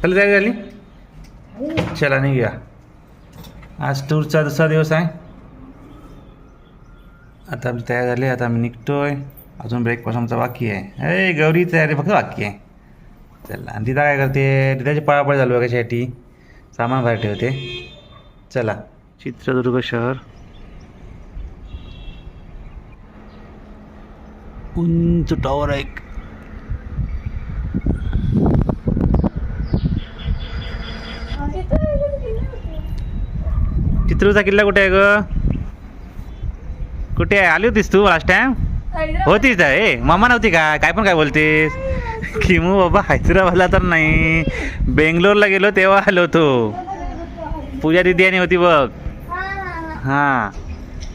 चला तयारी झाली. चला निघूया. आज टूरचा दुसरा दिवस आहे. आता आम्ही तयार झाले. आता आम्ही निघतोय. अजून ब्रेकफास्ट आमचा बाकी आहे. अरे गौरी तयारी फक्त बाकी आहे. चला. आणि तिथं काय करते, तिथाची पळापळ चालू आहे कशासाठी, सामान बाहेर ठेवते. चला. चित्रदुर्ग शहर, उंच टॉवर आहे एक. चित्रदुर्गचा किल्ला कुठे आहे ग? कुठे आहे? आली होतीस तू लास्ट टाइम? होतीच आहे. मामा नव्हती का? काय पण काय बोलतेस? किमू बाबा हैदराबादला तर नाही, बेंगलोरला गेलो तेव्हा आलो होतो. पूजा दिदी आणि होती बघ. हां,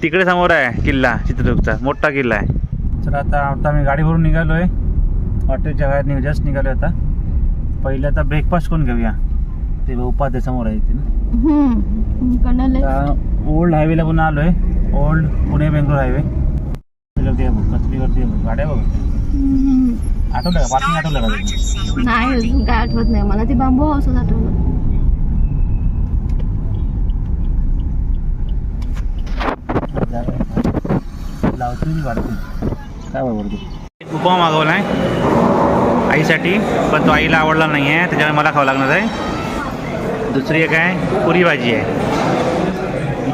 तिकडे समोर आहे किल्ला, चित्रदुर्गचा मोठा किल्ला आहे. तर आता आम्ही गाडीवरून निघालो आहे. हॉटेलच्या बाहेर जस्ट निघालो आता. पहिले आता ब्रेकफास्ट करून घेऊया. ते उपाध्ये समोर आहे इथे ना. ओल्ड हायवेला पुन्हा आलो आहे. Old Pune Bangalore highway. कसली गर्दी आहे गाड्या बघ. आठवलं का? पार्किंग आठवलं का? नाही अजून काय आठवत नाही मला. ते बांबू हाऊसच आठवलं. लावतो वाढतो काय बरोबर. उपमा मागवला आहे आईसाठी, पण तो आईला आवडला नाही आहे, त्याच्यामुळे मला खावं लागणार आहे. दुसरी एक आहे पुरी भाजी आहे.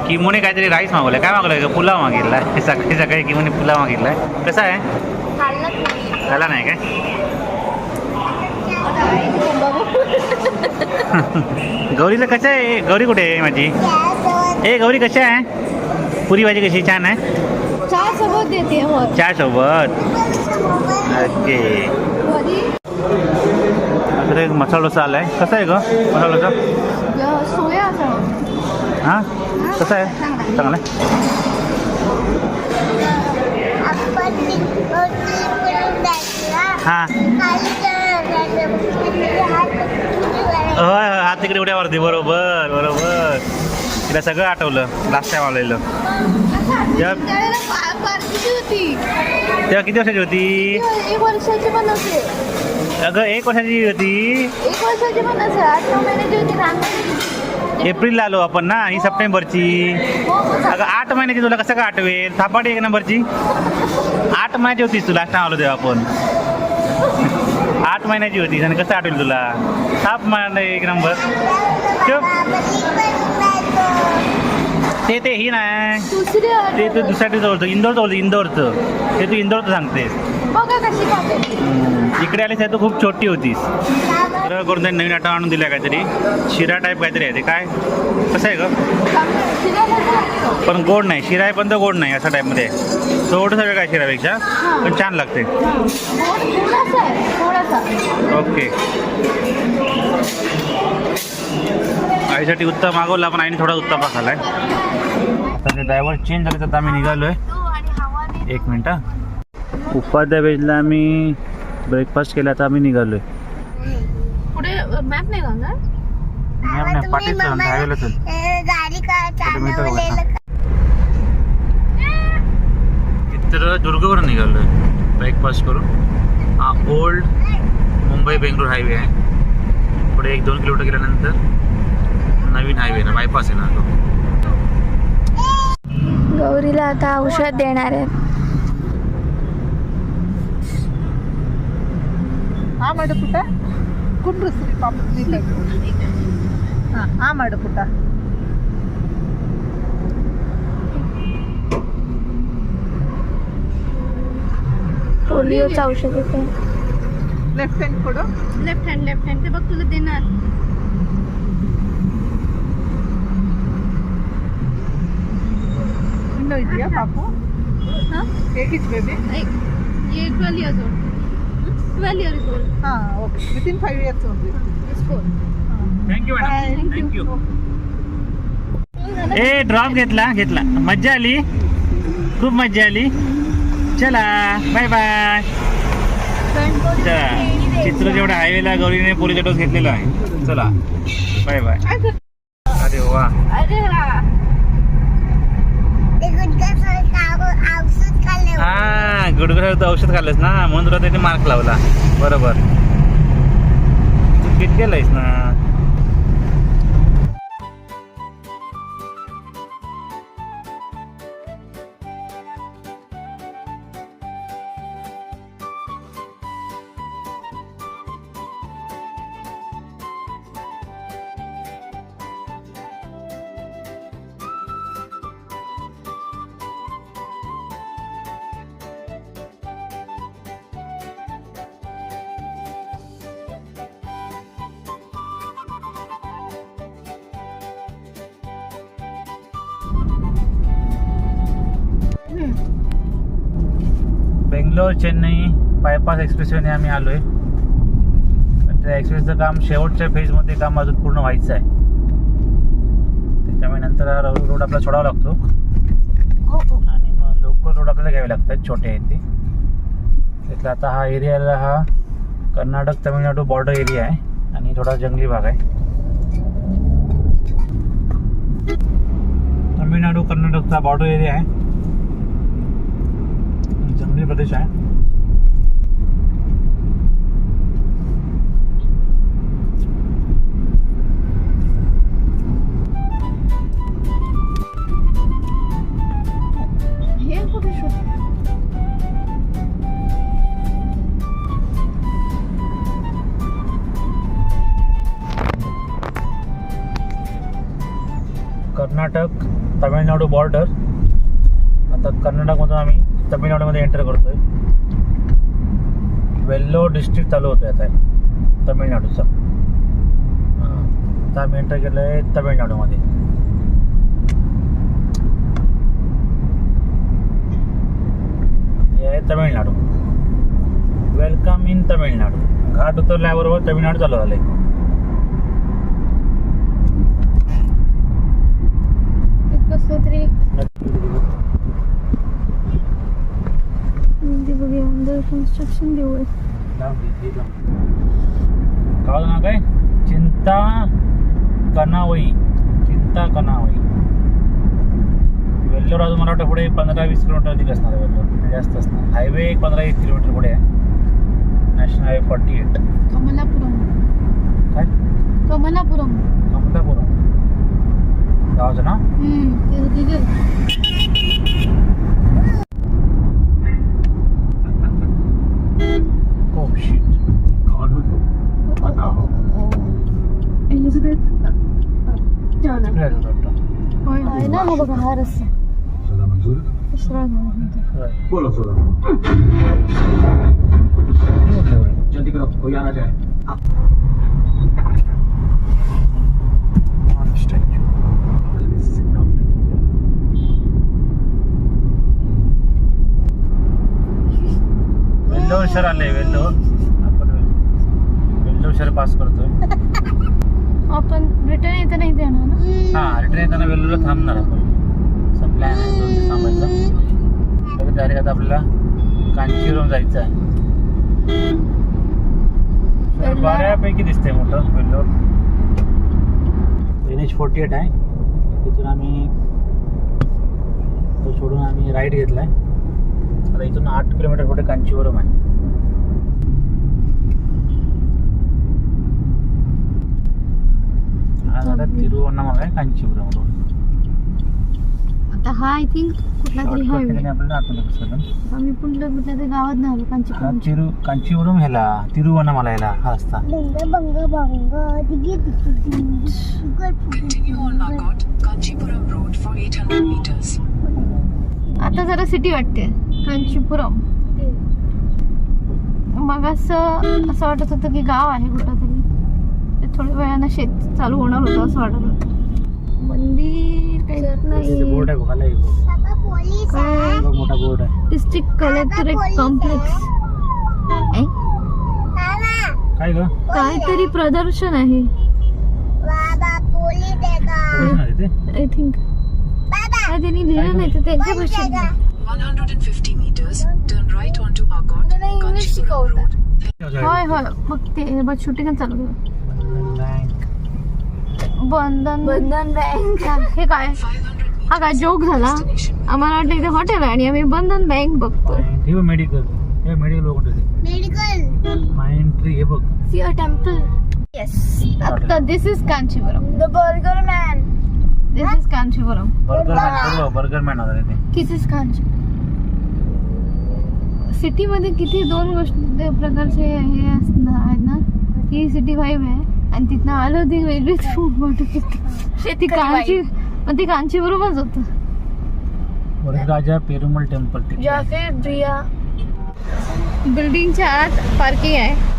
किमोने काहीतरी राईस मागवलं. काय मागवलं का? पुलाव मागितला आहे. सकाळी सकाळी किमोने पुलाव मागितला आहे. कसा आहे? खाल्ला नाही काय? गौरीला कसं आहे? गौरी कुठे आहे माझी? ए गौरी कशी आहे? पुरी भाजी कशी? छान आहे. चहा सोबत देते. चहा सोबत. ओके. आता एक मसाला डोसा आला आहे. कसा आहे ग मसाला डोसा? सोया. हां कसं आहे? चांगला आहे. हां होय होय, हात तिकडे उड्या मारते. बरोबर बरोबर. तिला सगळं आठवलं लास्ट टाइम आलेलं. तेव्हा किती वर्षाची होती? 1 वर्षाची पण असेल. अगं 1 वर्षाची होती. 1 वर्षाची पण असेल. 8-9 महिन्याची होती. एप्रिलला आलो आपण ना, ही सप्टेंबरची. अगं 8 महिन्याची. तुला कसं काय आठवेल? थापाडी 1 नंबरची. 8 महिन्याची होतीस तू लास्ट टाइम आलो तेव्हा आपण. 8 महिन्याची होतीस आणि कसं आठवेल तुला? थाप मान 1 नंबर. ते ही नाही, ते तू दुसऱ्या जवळचं इंदोरचं ते तू इंदोरचं सांगतेस. इकडे आलीस आहे तू खूप छोटी होतीस. तर करून त्यांनी नवीन आठवण आणून दिल्या काहीतरी. शिरा टाईप काहीतरी आहे. ते काय कसं आहे ग? पण गोड नाही. शिरा आहे पण तो गोड नाही असा टाईपमध्ये आहे. थोडंसं वेगळं आहे शिरापेक्षा, पण छान लागते. ओके. आईसाठी उत्तम मागवला, पण आईने थोडा उत्तपा खालाय. तर ते ड्रायव्हर चेंज झाले तर आम्ही निघालो आहे. 1 मिनिट. उपाध्याय बेजला आम्ही ब्रेकफास्ट केला तर आम्ही निघालोय. पुढे मॅप नाही घालणार. पाटील हायवेला चल. चित्रदुर्गवरून निघालोय ब्रेकफास्ट करून. हा ओल्ड मुंबई बेंगलोर हायवे आहे. पुढे 1-2 किलोमीटर गेल्यानंतर नवीन हायवे ना, बायपास आहे ना तो. गौरीला आता औषध देणार आहे. ಆ ಮಾಡು ಪುಟ್ಟ ಕುಂಡ್ರಿಸ್ರಿ ಪಾಪ ನೀಟಾಗಿ. ಹಾಂ ಆ ಮಾಡು ಪುಟ್ಟ. पोलिओचं औषध येते. ಲೆಫ್ಟ್ ಹ್ಯಾಂಡ್ ಕೊಡು. लेफ्ट हँड ते बघ तुला देणार. ಇನ್ನೂ ಇದೆಯಾ ಪಾಪು? हां ಹೇಗಿತ್ತು ಬೇಬಿ? ये 12 years old. 12 years old. ಹಾಂ okay. Within 5 years only. School. Thank you madam. Thank you. A drop घेतला. मज्जा आली, खूप मज्जा आली. चला बाय बाय. चला. चित्र जेवढ्या हायवेला गौरीने पोलीचा डोस घेतलेला आहे. चला बाय बाय. अरे वा. हा गुडघ्याचं औषध खाल्लंस ना, म्हणून तुला त्याने मार्क लावला. बरोबर. तिकीट केलंयस ना. बेंगलोर चेन्नई बायपास एक्सप्रेसवेने आम्ही आलोय. पण त्या एक्सप्रेसचं काम शेवटच्या फेजमध्ये काम अजून पूर्ण व्हायचं आहे. त्याच्यामुळे नंतर हा रोड आपल्याला सोडावा लागतो आणि मग लोकल रोड आपल्याला घ्यावे लागतात, छोटे आहेत ते. त्यातला आता हा एरियाला हा कर्नाटक तमिळनाडू बॉर्डर एरिया आहे आणि थोडा जंगली भाग आहे. तमिळनाडू कर्नाटकचा बॉर्डर एरिया आहे, जंगली प्रदेश आहे. हे कुठे शोध कर्नाटक तमिळनाडू बॉर्डर. आता कर्नाटकमधून आम्ही तमिळनाडूमध्ये एंटर करतोय. वेल्लोर डिस्ट्रिक्ट चालू होतोय आता तमिळनाडूचा. आता आम्ही एंटर केलं आहे तमिळनाडूमध्ये. हे आहे तमिळनाडू. Welcome in Tamil Nadu. घाट उतरल्याबरोबर तमिळनाडू चालू झालंय. कसं तरी बघूया अंडर कन्स्ट्रक्शन देऊ. काय ना काय चिंता कनावई. चिंता कनावई. वेल्लोर अजून मला वाटतं पुढे 15-20 किलोमीटर अधिक असणार आहे. वेल्लोर जास्त असणार. हायवे 15-1 किलोमीटर पुढे आहे. National highway 48. कमलापुरम. काय कमलापुरम. कमलापुरम गावचं ना. Oh shit. Elizabeth Right. ना हो बघा हा रस्ता दुसरा बोलो सोदा जल्दी करो कोई आना जाए. वेल्लोर शहर आले. वेल्लोर आपण वेल्लोर शहर पास करतोय. आपण रिटर्न येताना इथे येणार ना. हा रिटर्न येताना वेल्लोरला थांबणार आपण. असा प्लॅन आहे 2 दिवस थांबायचा. लगेच डायरेक्ट आता आपल्याला कांचीवरून जायचं आहे. तर बऱ्यापैकी दिसतंय मोठं वेल्लोर. NH48 आहे. तिथून आम्ही तो सोडून आम्ही राईट घेतलाय. आता इथून 8 किलोमीटर पुढे कांचीवरम आहे. आता तिरुवन्नामलाई आहे कांचीपुरम रोड. आता हा आय थिंक कुठला तरी हायवे. आपल्याला आतमध्ये घुसवलं. आम्ही कुठल्या तरी गावात नाही आलो कांचीपुरम. कांचीपुरम ह्याला तिरुवन्नामलाईला हा रस्ता. Continue on Margot, Kanchipuram Road for 800 meters. आता जरा सिटी वाटते कांचीपुरम. मग असं वाटत होतं की गाव आहे कुठं तरी. ते थोड्या वेळानं शेत चालू होणार होतं असं वाटत होतं. मंदिर काही नाही. बोर्ड आहे बघायला. काय मोठा बोर्ड आहे. District collectorate complex. काय ग काहीतरी प्रदर्शन आहे आय थिंक. काय त्यांनी लिहिलं नाही तर त्यांच्या भाषेत. 150 meters, turn right onto Margot, Kanchipuram Road. होय होय मग ते बस शूटिंग चालू केलं. बंधन बँक. हे काय 500 हा काय जोक झाला. आम्हाला वाटलं इथे हॉटेल आहे आणि आम्ही बंधन बँक बघतोय. मेडिकल. हे मेडिकल बघतो. मेडिकल माइंड ट्री हे बघ. See a temple. येस आता this is Kanchipuram. The burger man. This is Kanchipuram. Burger man होता ते. दिस इज कांची. सिटी मध्ये किती दोन गोष्टी प्रकारचे हे आहेत ना. ही सिटी वाईब आहे आणि तिथनं आलं ती वेगळीच वाटत होती. ती कांची पण ती कांची बरोबरच होतं. राजा पेरुमल टेम्पल. या फिर ब्रिया. बिल्डिंगच्या आत पार्किंग आहे.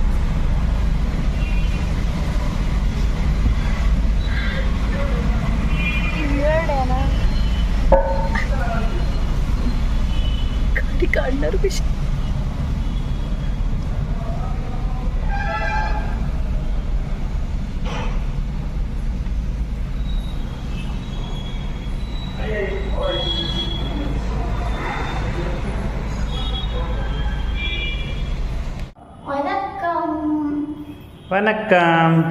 काढणार कशी. वनक्कम.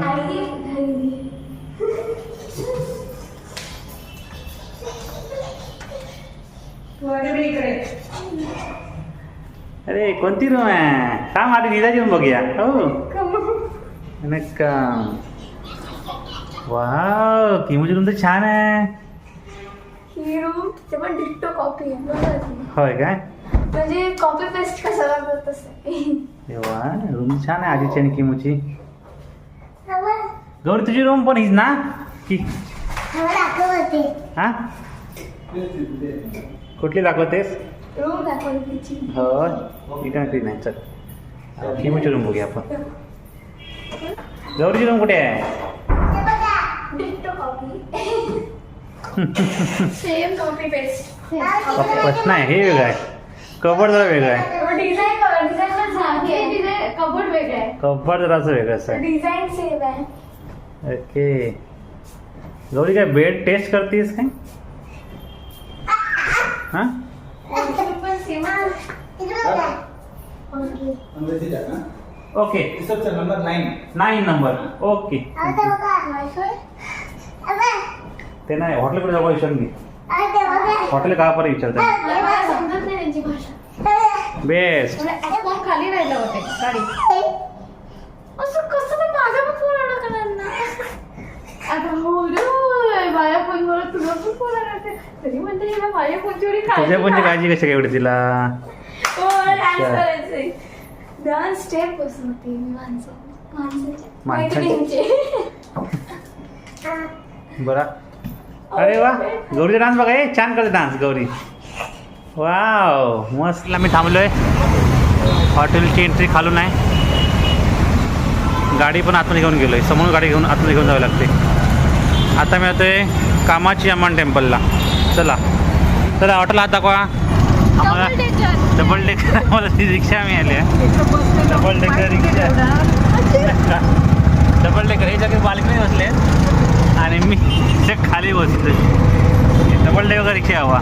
अरे कोणती रूम आहे? थांब आधी निदाची रूम बघूया. हो वनक्कम. वाव किमूची रूम तर छान आहे. ही रूम ते पण डिट्टो कॉपी आहे. होय काय? म्हणजे कॉपी पेस्ट कशाला करत असेल. वा रूम छान आहे आधीची आणि किमूची. गौरी तुझी रूम पण हीच ना की हा कुठली दाखवतेस? रूम दाखवली तिची. हो इथे नाही. चल किमूची रूम बघूया आपण. गौरीची रूम कुठे आहे? Ditto copy. Same copy paste. बस नाही हे वेगळं आहे. कबड जरा वेगळं आहे. डिझाईन कबड वेगळं आहे. कबड जराचं वेगळं असं. डिझाईन सेम आहे. ओके गौरी काय बेड टेस्ट करतेस काय? हा पण same okay number 9. 9 number. Okay ते नाही हॉटेलकडे जाऊ विचारून घे. हॉटेल का पर्यंत विचारते. समजत नाही त्यांची भाषा. बेस्ट. फोन खाली राहिलं होते गाडी. असं कसं तर माझा पण फोन अडकणार ना. आता हो रे माझ्या फोनवर तुझा पण फोन आला तरी म्हणते हिला माझ्या फोनची एवढी तुझ्या पण काळजी कशी काय एवढी तिला? डान्स करायचंय. डान्स स्टेप बसून होती माणसाच्या मैत्रिणींचे. बरा. अरे वा गौरीचा डान्स बघा. छान करते डान्स गौरी. वाव मस्त. आम्ही थांबलोय. हॉटेलची एंट्री खालून आहे. गाडी पण आतमध्ये घेऊन गेलोय. समोर गाडी घेऊन आतमध्ये घेऊन जावी लागते. आता मी येतोय कामाची अम्मान टेम्पलला. चला चला हॉटेल हात दाखवा आम्हाला. डबल डेकर आम्हाला ती रिक्षा मिळाली आहे. डबल डेकर रिक्षा. डबल डेकर हे सगळे बाल्कनी बसले आणि मी खाली बसतोय. डबल डेकर रिक्षा हवा.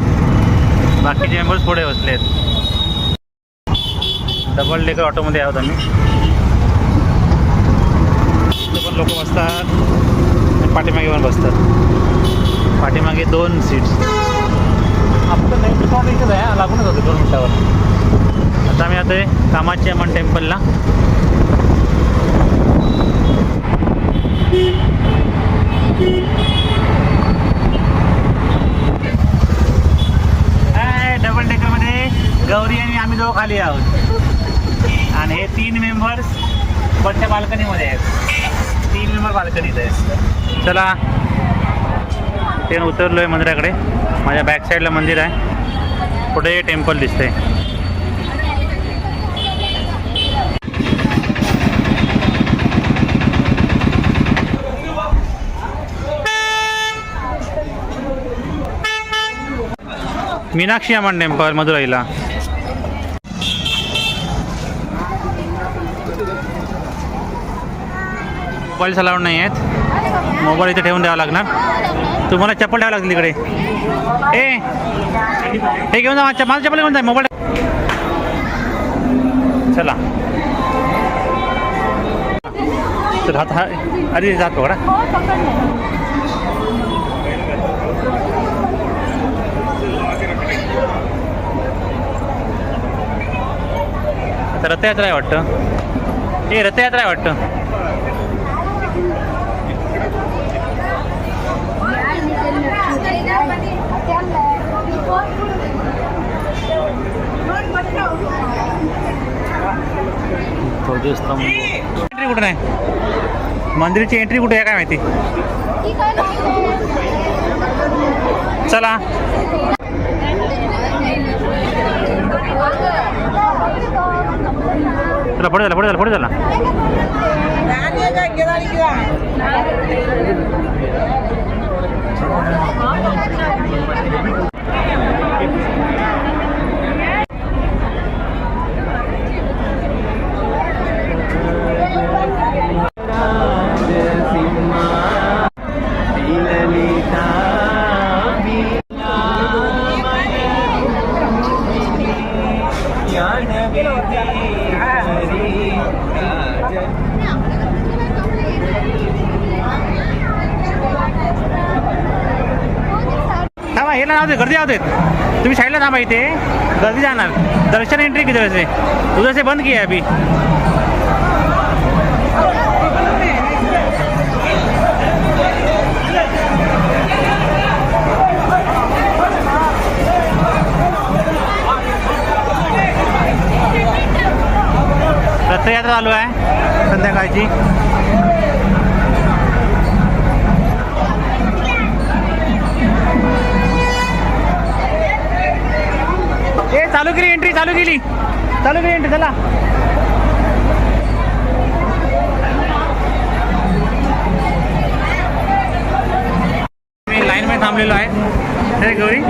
बाकीचे मेंबर्स पुढे बसले आहेत. डबल डेकर ऑटोमध्ये आहोत आम्ही. इथे पण लोक बसतात. पाठीमागे पण बसतात. पाठीमागे 2 सीट्स. आपलं नाही दुकान इथेच आहे. लागूनच होते 2 मिनिटावर. आता आम्ही आता कामाची अम्मान टेम्पलला. डबल डेकरमध्ये गौरी आणि आम्ही दोघं खाली आहोत आणि हे 3 मेंबर्स वरच्या बाल्कनीमध्ये आहेत. 3 मेंबर बाल्कनीत आहेत. चला ते उतरलोय मंदिराकडे. माझ्या बॅक साईडला मंदिर आहे. पुढे टेम्पल दिसतंय. मीनाक्षी अम्मान टेम्पल मदुराईला. मोबाईल अलाउड नाही आहेत. मोबाईल इथे ठेवून द्यावा लागणार. तुम्हाला चप्पल ठेवावं लागतील इकडे. हे घेऊन जा. माझं चप्पल घेऊन जा. मोबाईल चला. तर हात हा आधी जात पकडा. रथयात्रा आहे वाटतं. हे रथयात्रा आहे वाटतं. एंट्री कुठं नाही, मंदिराची एंट्री कुठे आहे काय माहिती. चला चला पुढे झाला, पुढे झाला, पुढे झाला. थांबा, हे नाव दे, गर्दी होते. तुम्ही साईडला थांबा, इथे गर्दी जाणार. दर्शन एंट्री किधर से उधर से बंद किया है अभी. रथयात्रा चालू आहे संध्याकाळची. ए चालू केली एंट्री, चालू केली एंट्री. चला मी लाईन मध्ये थांबलेलो आहे. गौरी